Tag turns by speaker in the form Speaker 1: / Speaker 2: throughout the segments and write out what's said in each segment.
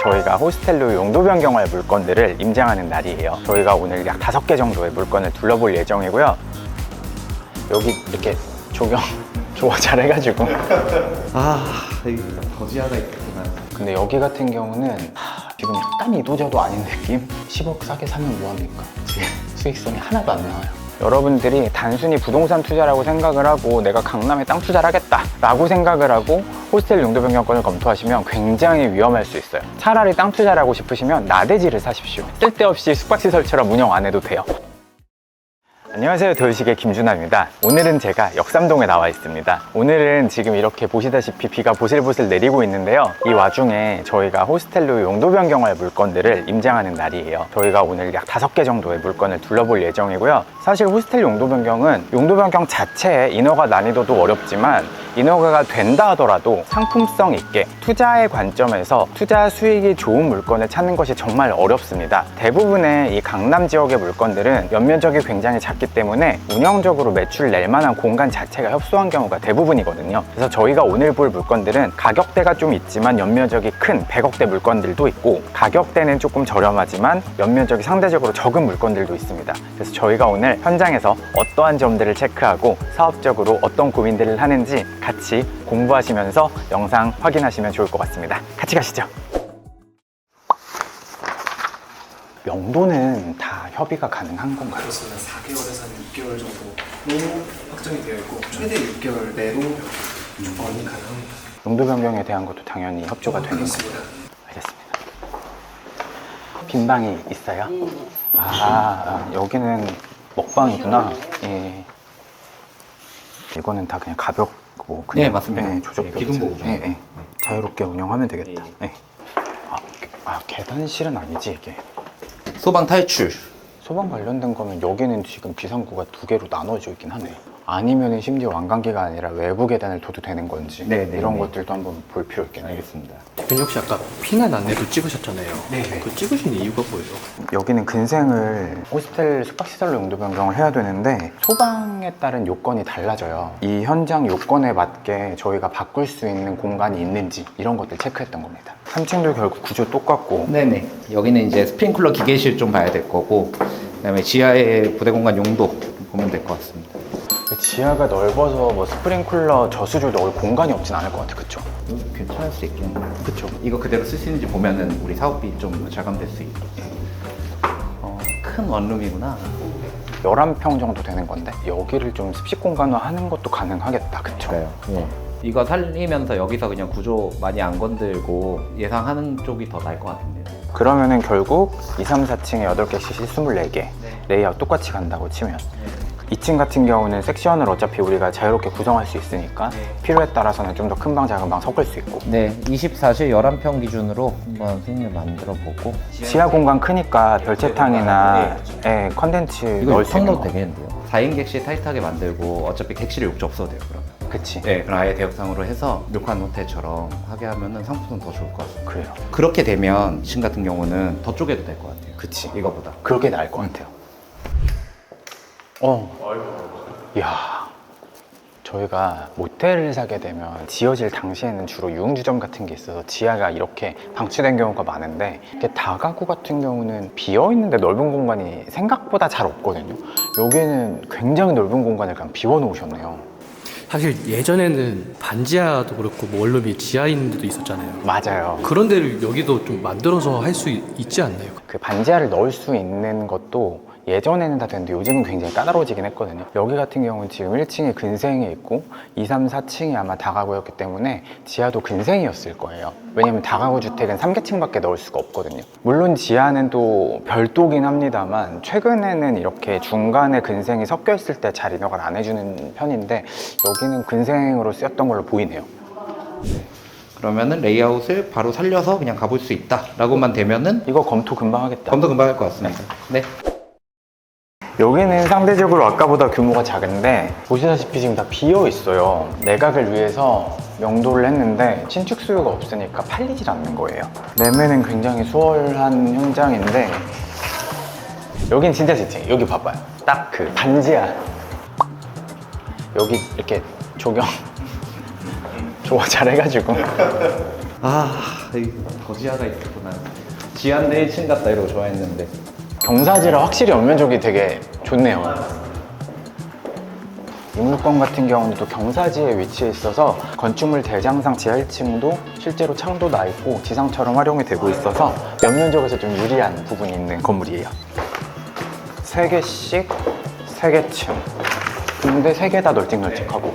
Speaker 1: 저희가 호스텔로 용도 변경할 물건들을 임장하는 날이에요. 저희가 오늘 약 5개 정도의 물건을 둘러볼 예정이고요. 여기 이렇게 조경 조화 잘 해가지고
Speaker 2: 여기 거지 하나 있구나.
Speaker 1: 근데 여기 같은 경우는 지금 약간 이도저도 아닌 느낌? 10억 싸게 사면 뭐합니까? 지금 수익성이 하나도 안 나와요. 여러분들이 단순히 부동산 투자라고 생각을 하고 내가 강남에 땅 투자를 하겠다 라고 생각을 하고 호스텔 용도 변경권을 검토하시면 굉장히 위험할 수 있어요. 차라리 땅 투자를 하고 싶으시면 나대지를 사십시오. 쓸데없이 숙박시설처럼 운영 안 해도 돼요. 안녕하세요, 도요식의 김준하입니다. 오늘은 제가 역삼동에 나와 있습니다. 오늘은 지금 이렇게 보시다시피 비가 보슬보슬 내리고 있는데요. 이 와중에 저희가 호스텔로 용도 변경할 물건들을 임장하는 날이에요. 저희가 오늘 약 5개 정도의 물건을 둘러볼 예정이고요. 사실 호스텔 용도 변경은 용도 변경 자체에 인허가 난이도도 어렵지만 인허가가 된다 하더라도 상품성 있게 투자의 관점에서 투자 수익이 좋은 물건을 찾는 것이 정말 어렵습니다. 대부분의 이 강남 지역의 물건들은 연면적이 굉장히 작기 때문에 운영적으로 매출을 낼 만한 공간 자체가 협소한 경우가 대부분이거든요. 그래서 저희가 오늘 볼 물건들은 가격대가 좀 있지만 연면적이 큰 100억대 물건들도 있고, 가격대는 조금 저렴하지만 연면적이 상대적으로 적은 물건들도 있습니다. 그래서 저희가 오늘 현장에서 어떠한 점들을 체크하고 사업적으로 어떤 고민들을 하는지 같이 공부하시면서 영상 확인하시면 좋을 것 같습니다. 같이 가시죠. 용도는 다 협의가 가능한 건가요?
Speaker 3: 그렇습니다. 4개월에서 한 6개월 정도로 확정이 되어 있고 최대 6개월 내로 조건이 가능합니다.
Speaker 1: 용도 변경에 대한 것도 당연히 협조가 되는 거죠.
Speaker 3: 그렇습니다.
Speaker 1: 알겠습니다. 빈 방이 있어요? 여기는 먹방이구나. 예. 이거는 다 그냥 가볍고 그냥
Speaker 2: 네, 맞습니다.
Speaker 1: 조적도
Speaker 2: 기둥복이죠.
Speaker 1: 자유롭게 운영하면 되겠다. 계단실은 아니지 이게?
Speaker 2: 소방 탈출.
Speaker 1: 소방 관련된 거면 여기는 지금 비상구가 2개로 나눠져 있긴 하네. 아니면은 심지어 완강기가 아니라 외부 계단을 둬도 되는 건지 이런 것들도 한번 볼 필요 있겠네요.
Speaker 2: 알겠습니다.
Speaker 3: 대표님 혹시 아까 피난 안내도 찍으셨잖아요.
Speaker 1: 네.
Speaker 3: 그 찍으신 이유가 뭐예요?
Speaker 1: 여기는 근생을 호스텔 숙박시설로 용도 변경을 해야 되는데 소방에 따른 요건이 달라져요. 이 현장 요건에 맞게 저희가 바꿀 수 있는 공간이 있는지 이런 것들 체크했던 겁니다. 3층도 결국 구조 똑같고
Speaker 2: 네네. 여기는 이제 스프링클러 기계실 좀 봐야 될 거고, 그다음에 지하의 부대 공간 용도 보면 될 것 같습니다.
Speaker 1: 지하가 넓어서 뭐 스프링클러 저수조 넣을 공간이 없진 않을 것 같아. 그쵸?
Speaker 2: 괜찮을 수 있겠네요.
Speaker 1: 그쵸?
Speaker 2: 이거 그대로 쓸 수 있는지 보면은 우리 사업비 좀 절감될 수 있고. 큰 원룸이구나.
Speaker 1: 11평 정도 되는 건데 여기를 좀 습식 공간화 하는 것도 가능하겠다. 그쵸?
Speaker 2: 예. 이거 살리면서 여기서 그냥 구조 많이 안 건들고 예상하는 쪽이 더 나을 것 같은데요.
Speaker 1: 그러면은 결국 2, 3, 4층에 8개 CC 24개 레이아웃 똑같이 간다고 치면 2층 같은 경우는 섹션을 어차피 우리가 자유롭게 구성할 수 있으니까 필요에 따라서는 좀 더 큰 방 작은 방 섞을 수 있고,
Speaker 2: 네, 24실 11평 기준으로 한번 승인을 만들어 보고.
Speaker 1: 지하 공간 크니까 별채탕이나 컨텐츠
Speaker 2: 이거
Speaker 1: 넣을 수
Speaker 2: 6천
Speaker 1: 있는
Speaker 2: 넣어도
Speaker 1: 거.
Speaker 2: 되겠는데요. 4인 객실 타이트하게 만들고 어차피 객실에 욕조 없어도 돼요, 그러면.
Speaker 1: 그치?
Speaker 2: 네, 그럼 아예 대역상으로 해서 료칸 호텔처럼 하게 하면은 상품은 더 좋을 것 같아요.
Speaker 1: 그래요.
Speaker 2: 그렇게 되면 2층 같은 경우는 더 쪼개도 될 것 같아요.
Speaker 1: 그치.
Speaker 2: 이거보다.
Speaker 1: 그렇게 나을 것 같아요. 이야, 저희가 모텔을 사게 되면 지어질 당시에는 주로 유흥주점 같은 게 있어서 지하가 이렇게 방치된 경우가 많은데, 이렇게 다가구 같은 경우는 비어있는데 넓은 공간이 생각보다 잘 없거든요. 여기는 굉장히 넓은 공간을 그냥 비워놓으셨네요.
Speaker 3: 사실 예전에는 반지하도 그렇고 뭐 원룸이 지하에 있는 데도 있었잖아요.
Speaker 1: 맞아요.
Speaker 3: 그런 데를 여기도 좀 만들어서 할 수 있지 않나요?
Speaker 1: 그 반지하를 넣을 수 있는 것도 예전에는 다 됐는데 요즘은 굉장히 까다로워지긴 했거든요. 여기 같은 경우는 지금 1층에 근생이 있고 2, 3, 4층이 아마 다가구였기 때문에 지하도 근생이었을 거예요. 왜냐면 다가구 주택은 3계층밖에 넣을 수가 없거든요. 물론 지하는 또 별도긴 합니다만 최근에는 이렇게 중간에 근생이 섞여 있을 때 잘 인허가를 안 해주는 편인데 여기는 근생으로 쓰였던 걸로 보이네요.
Speaker 2: 그러면은 레이아웃을 바로 살려서 그냥 가볼 수 있다라고만 되면은
Speaker 1: 이거 검토 금방 하겠다.
Speaker 2: 검도 금방 할 것 같습니다. 네.
Speaker 1: 여기는 상대적으로 아까보다 규모가 작은데 보시다시피 지금 다 비어 있어요. 매각을 위해서 명도를 했는데 신축 수요가 없으니까 팔리질 않는 거예요. 매매는 굉장히 수월한 현장인데 여긴 진짜 지층. 여기 봐봐요. 딱 그 반지하. 여기 이렇게 조경 조화 잘 해가지고
Speaker 2: 여기 더 지하가 있었구나. 지하인데 1층 같다 이러고 좋아했는데.
Speaker 1: 경사지라 확실히 옆면적이 되게 좋네요. 이 물건 같은 경우는 또 경사지에 위치해 있어서 건축물 대장상 지하 1층도 실제로 창도 나 있고 지상처럼 활용이 되고 있어서 옆면적에서 좀 유리한 부분이 있는 건물이에요. 3개씩 3개층. 근데 3개 다 널찍널찍하고.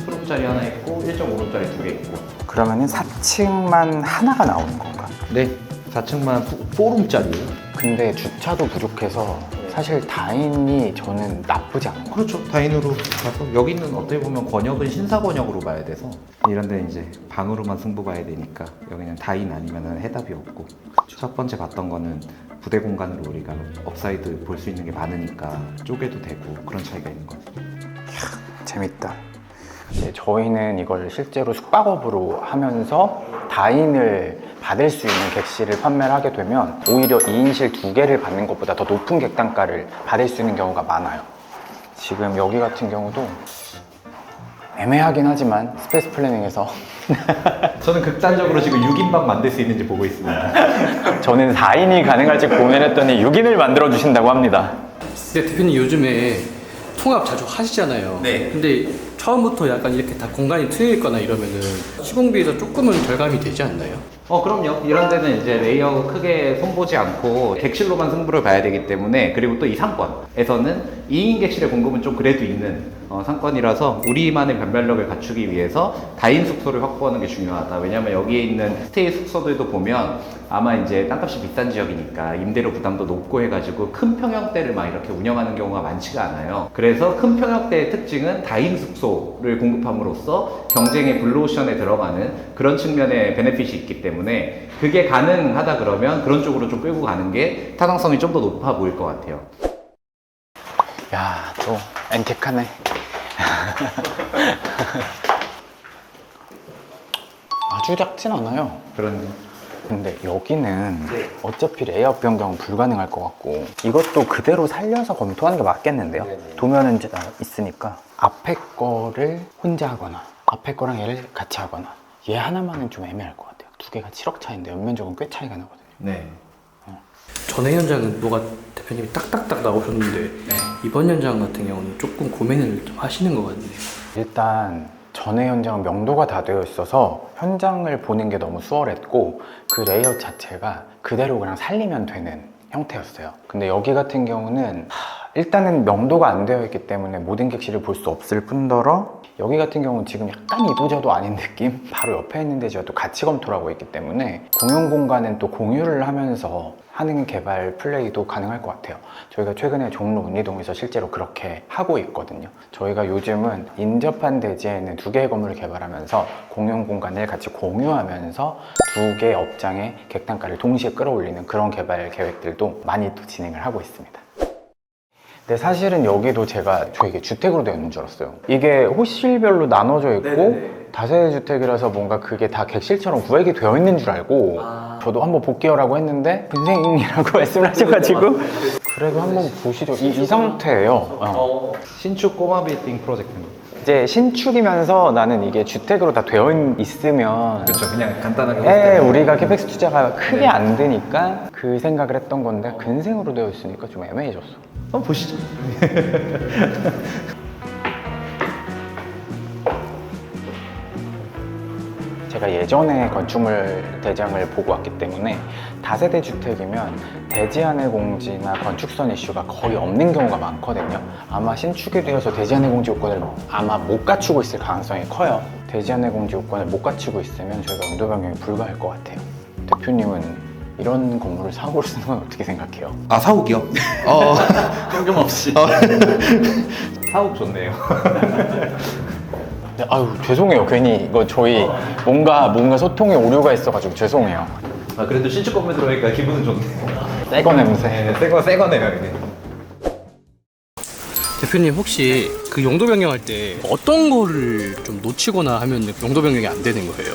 Speaker 2: 5룸짜리 하나 있고 1.5룸짜리 2개 있고.
Speaker 1: 그러면은 4층만 하나가 나오는 건가?
Speaker 2: 네, 4층만 4룸짜리예요.
Speaker 1: 근데 주차도 부족해서 사실 다인이 저는 나쁘지 않은 것 같아요.
Speaker 2: 그렇죠. 다인으로 가서 여기는 어떻게 보면 권역은 신사 권역으로 봐야 돼서 이런 데는 이제 방으로만 승부 봐야 되니까 여기는 다인 아니면 해답이 없고 첫 번째 봤던 거는 부대 공간으로 우리가 업사이드 볼 수 있는 게 많으니까 쪼개도 되고 그런 차이가 있는 것 같아요.
Speaker 1: 재밌다. 이제 저희는 이걸 실제로 숙박업으로 하면서 다인을 받을 수 있는 객실을 판매를 하게 되면 오히려 2인실 2개를 받는 것보다 더 높은 객단가를 받을 수 있는 경우가 많아요. 지금 여기 같은 경우도 애매하긴 하지만 스페이스 플래닝에서
Speaker 2: 저는 극단적으로 지금 6인방 만들 수 있는지 보고 있습니다.
Speaker 1: 저는 4인이 가능할지 고민했더니 6인을 만들어 주신다고 합니다.
Speaker 4: 근데 대표님 요즘에 통합 자주 하시잖아요.
Speaker 2: 네.
Speaker 4: 근데 처음부터 약간 이렇게 다 공간이 트여 있거나 이러면은 시공비에서 조금은 절감이 되지 않나요?
Speaker 2: 그럼요. 이런 데는 이제 레이아웃 크게 손보지 않고 객실로만 승부를 봐야 되기 때문에 그리고 또 이 상권에서는 2인 객실의 공급은 좀 그래도 있는 상권이라서 우리만의 변별력을 갖추기 위해서 다인 숙소를 확보하는 게 중요하다. 왜냐면 여기에 있는 스테이 숙소들도 보면 아마 이제 땅값이 비싼 지역이니까 임대료 부담도 높고 해가지고 큰 평형대를 막 이렇게 운영하는 경우가 많지가 않아요. 그래서 큰 평형대의 특징은 다인 숙소를 공급함으로써 경쟁의 블루오션에 들어가는 그런 측면의 베네핏이 있기 때문에 그게 가능하다 그러면 그런 쪽으로 좀 끌고 가는 게 타당성이 좀 더 높아 보일 것 같아요.
Speaker 1: 야, 또 앤틱하네. 아주 작진 않아요.
Speaker 2: 그런
Speaker 1: 근데 여기는 어차피 레이아웃 변경은 불가능할 것 같고 이것도 그대로 살려서 검토하는 게 맞겠는데요. 도면은 이제 있으니까 앞에 거를 혼자 하거나 앞에 거랑 얘를 같이 하거나 얘 하나만은 좀 애매할 것 같아요. 두 개가 7억 차인데 연면적은 꽤 차이가 나거든요.
Speaker 2: 네.
Speaker 4: 전에 현장은 뭐가 대표님이 딱딱딱 나오셨는데 이번 현장 같은 경우는 조금 고민을 좀 하시는 것 같네요.
Speaker 1: 일단 전에 현장은 명도가 다 되어 있어서 현장을 보는 게 너무 수월했고 그 레이아웃 자체가 그대로 그냥 살리면 되는 형태였어요. 근데 여기 같은 경우는 일단은 명도가 안 되어 있기 때문에 모든 객실을 볼 수 없을 뿐더러 여기 같은 경우는 지금 약간 이도저도 아닌 느낌? 바로 옆에 있는 데저도 같이 검토를 하고 있기 때문에 공용 공간은 또 공유를 하면서 하는 개발 플레이도 가능할 것 같아요. 저희가 최근에 종로 운이동에서 실제로 그렇게 하고 있거든요. 저희가 요즘은 인접한 대지에 있는 2개의 건물을 개발하면서 공용 공간을 같이 공유하면서 2개 업장의 객단가를 동시에 끌어올리는 그런 개발 계획들도 많이 또 진행을 하고 있습니다. 근데 사실은 여기도 저 이게 주택으로 되어 있는 줄 알았어요. 이게 호실별로 나눠져 있고 다세대 주택이라서 뭔가 그게 다 객실처럼 구획이 되어 있는 줄 알고 저도 한번 볼게요라고 했는데 선생님이라고 말씀을 하셔가지고 그래도 한번 보시죠. 이 상태예요.
Speaker 2: 신축 꼬마 빌딩 프로젝트입니다.
Speaker 1: 이제 신축이면서 나는 이게 주택으로 다 되어 있으면
Speaker 2: 그렇죠. 그냥 간단하게
Speaker 1: 예, 우리가 캐펙스 투자가 크게 안 되니까 그 생각을 했던 건데 근생으로 되어 있으니까 좀 애매해졌어.
Speaker 2: 한번 보시죠.
Speaker 1: 제가 예전에 건축물 대장을 보고 왔기 때문에 다세대 주택이면 대지하늘 공지나 건축선 이슈가 거의 없는 경우가 많거든요. 아마 신축이 되어서 대지하늘 공지 요건을 아마 못 갖추고 있을 가능성이 커요. 대지하늘 공지 요건을 못 갖추고 있으면 저희가 용도 변경이 불가할 것 같아요. 대표님은 이런 건물을 사고를 쓰는 건 어떻게 생각해요?
Speaker 2: 아, 사옥이요?
Speaker 4: 뜬금없이.
Speaker 2: 사옥 좋네요.
Speaker 1: 네, 아유 죄송해요. 괜히 이거 저희 뭔가 소통에 오류가 있어가지고 죄송해요.
Speaker 2: 아, 그래도 신축 건물 들어오니까 기분은 좋네요.
Speaker 1: 새거 냄새.
Speaker 2: 네, 새거네요, 이게.
Speaker 4: 대표님 혹시 그 용도 변경할 때 어떤 거를 좀 놓치거나 하면 용도 변경이 안 되는 거예요?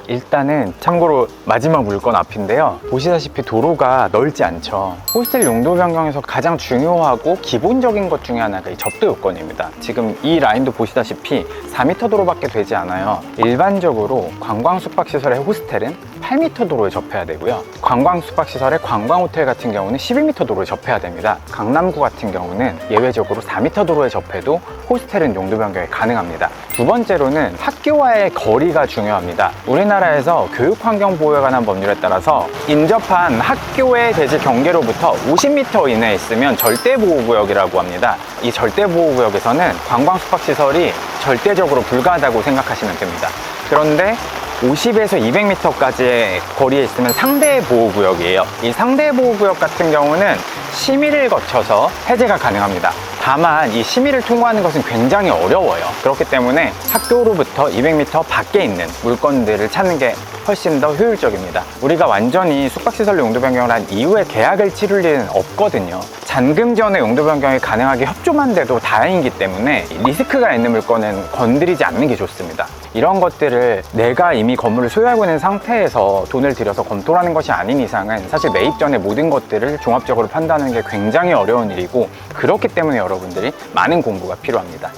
Speaker 1: 일단은 참고로 마지막 물건 앞인데요. 보시다시피 도로가 넓지 않죠. 호스텔 용도 변경에서 가장 중요하고 기본적인 것 중에 하나가 이 접도 요건입니다. 지금 이 라인도 보시다시피 4m 도로밖에 되지 않아요. 일반적으로 관광 숙박시설의 호스텔은 8m 도로에 접해야 되고요. 관광 숙박시설의 관광호텔 같은 경우는 12m 도로에 접해야 됩니다. 강남구 같은 경우는 예외적으로 4m 도로에 접해도 호스텔은 용도 변경이 가능합니다. 두 번째로는 학교와의 거리가 중요합니다. 우리나라에서 교육환경보호에 관한 법률에 따라서 인접한 학교의 대지 경계로부터 50m 이내에 있으면 절대보호구역이라고 합니다. 이 절대보호구역에서는 관광 숙박시설이 절대적으로 불가하다고 생각하시면 됩니다. 그런데 50에서 200m까지의 거리에 있으면 상대보호구역이에요. 이 상대보호구역 같은 경우는 심의를 거쳐서 해제가 가능합니다. 다만 이 심의를 통과하는 것은 굉장히 어려워요. 그렇기 때문에 학교로부터 200m 밖에 있는 물건들을 찾는 게 훨씬 더 효율적입니다. 우리가 완전히 숙박시설로 용도 변경을 한 이후에 계약을 치를 일은 없거든요. 잔금 전에 용도 변경이 가능하게 협조만 돼도 다행이기 때문에 리스크가 있는 물건은 건드리지 않는 게 좋습니다. 이런 것들을 내가 이미 건물을 소유하고 있는 상태에서 돈을 들여서 검토를 하는 것이 아닌 이상은 사실 매입 전에 모든 것들을 종합적으로 판단하는 게 굉장히 어려운 일이고, 그렇기 때문에 여러분들이 많은 공부가 필요합니다.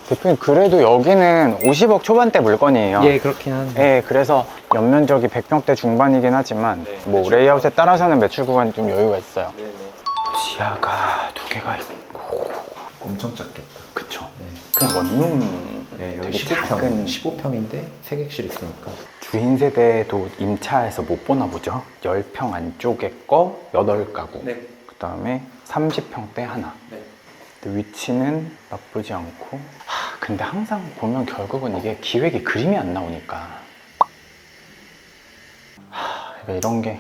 Speaker 1: 대표님, 그래도 여기는 50억 초반대 물건이에요.
Speaker 2: 예, 그렇긴 한데.
Speaker 1: 예, 그래서 연면적이 100평대 중반이긴 하지만 뭐 레이아웃에 따라서는 매출 구간이 좀 여유가 있어요. 지하가 2개가 있고
Speaker 2: 엄청 작겠다.
Speaker 1: 그쵸.
Speaker 2: 네.
Speaker 1: 그 원룸
Speaker 2: 네, 여기
Speaker 1: 되게
Speaker 2: 15평,
Speaker 1: 작은
Speaker 2: 15평인데 3객실 있으니까.
Speaker 1: 주인 세대도 임차해서 못 보나 보죠. 10평 안쪽에 거 8가구.
Speaker 3: 네.
Speaker 1: 그 다음에 30평대 하나.
Speaker 3: 네.
Speaker 1: 근데 위치는 나쁘지 않고. 근데 항상 보면 결국은 이게 기획이 그림이 안 나오니까. 그러니까 이런 게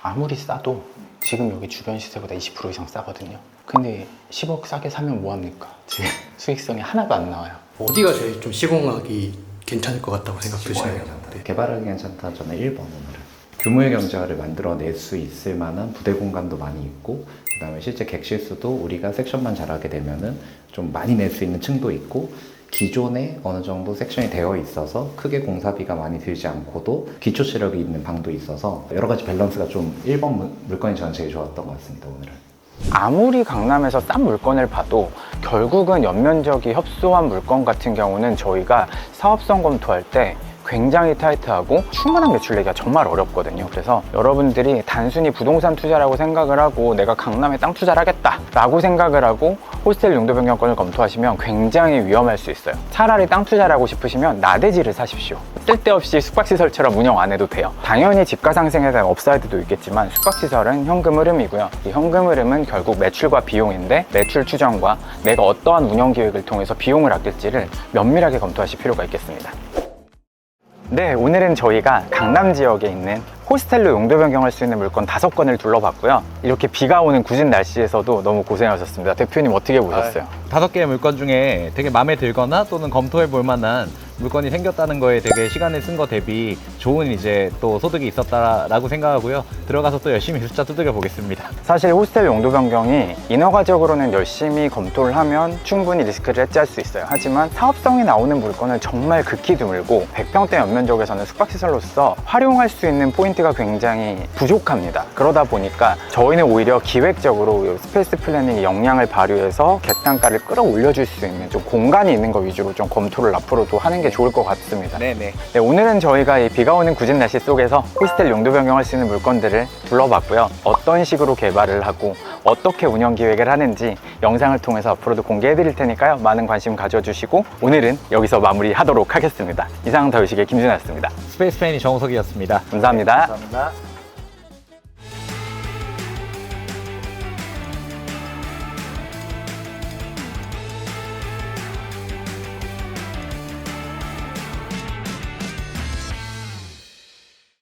Speaker 1: 아무리 싸도 지금 여기 주변 시세보다 20% 이상 싸거든요. 근데 10억 싸게 사면 뭐합니까? 지금 수익성이 하나도 안 나와요.
Speaker 4: 어디가 제일 좀 시공하기 괜찮을 것 같다고 생각되시나요? 네.
Speaker 2: 개발하기 괜찮다. 저는 1번 오늘은. 규모의 경제화를 만들어낼 수 있을 만한 부대 공간도 많이 있고, 그 다음에 실제 객실 수도 우리가 섹션만 잘하게 되면은 좀 많이 낼 수 있는 층도 있고, 기존에 어느 정도 섹션이 되어 있어서 크게 공사비가 많이 들지 않고도 기초 체력이 있는 방도 있어서 여러 가지 밸런스가 좀 1번 물건이 저는 제일 좋았던 것 같습니다, 오늘은.
Speaker 1: 아무리 강남에서 싼 물건을 봐도 결국은 연면적이 협소한 물건 같은 경우는 저희가 사업성 검토할 때 굉장히 타이트하고 충분한 매출 내기가 정말 어렵거든요. 그래서 여러분들이 단순히 부동산 투자라고 생각을 하고 내가 강남에 땅 투자를 하겠다 라고 생각을 하고 호스텔 용도 변경권을 검토하시면 굉장히 위험할 수 있어요. 차라리 땅 투자를 하고 싶으시면 나대지를 사십시오. 쓸데없이 숙박시설처럼 운영 안 해도 돼요. 당연히 집가 상승에 대한 업사이드도 있겠지만 숙박시설은 현금 흐름이고요. 이 현금 흐름은 결국 매출과 비용인데, 매출 추정과 내가 어떠한 운영 기획을 통해서 비용을 아낄지를 면밀하게 검토하실 필요가 있겠습니다. 네, 오늘은 저희가 강남 지역에 있는 호스텔로 용도 변경할 수 있는 물건 5건을 둘러봤고요. 이렇게 비가 오는 궂은 날씨에서도 너무 고생하셨습니다. 대표님 어떻게 보셨어요?
Speaker 2: 5개의 물건 중에 되게 마음에 들거나 또는 검토해 볼 만한 물건이 생겼다는 거에 되게 시간을 쓴 거 대비 좋은 이제 또 소득이 있었다라고 생각하고요. 들어가서 또 열심히 숫자 두들겨 보겠습니다.
Speaker 1: 사실 호스텔 용도 변경이 인허가적으로는 열심히 검토를 하면 충분히 리스크를 해지할 수 있어요. 하지만 사업성이 나오는 물건은 정말 극히 드물고 100평대 연면적에서는 숙박시설로서 활용할 수 있는 포인트가 굉장히 부족합니다. 그러다 보니까 저희는 오히려 기획적으로 스페이스 플래닝의 역량을 발휘해서 객단가를 끌어올려줄 수 있는 좀 공간이 있는 거 위주로 좀 검토를 앞으로도 하는 게 좋을 것 같습니다.
Speaker 2: 네네.
Speaker 1: 네, 오늘은 저희가 이 비가 오는 궂은 날씨 속에서 호스텔 용도 변경할 수 있는 물건들을 둘러봤고요. 어떤 식으로 개발을 하고 어떻게 운영 기획을 하는지 영상을 통해서 앞으로도 공개해 드릴 테니까요. 많은 관심 가져주시고 오늘은 여기서 마무리하도록 하겠습니다. 이상 더유식의 김준하였습니다.
Speaker 2: 스페이스 플래닝 정우석이었습니다.
Speaker 1: 감사합니다.
Speaker 2: 감사합니다.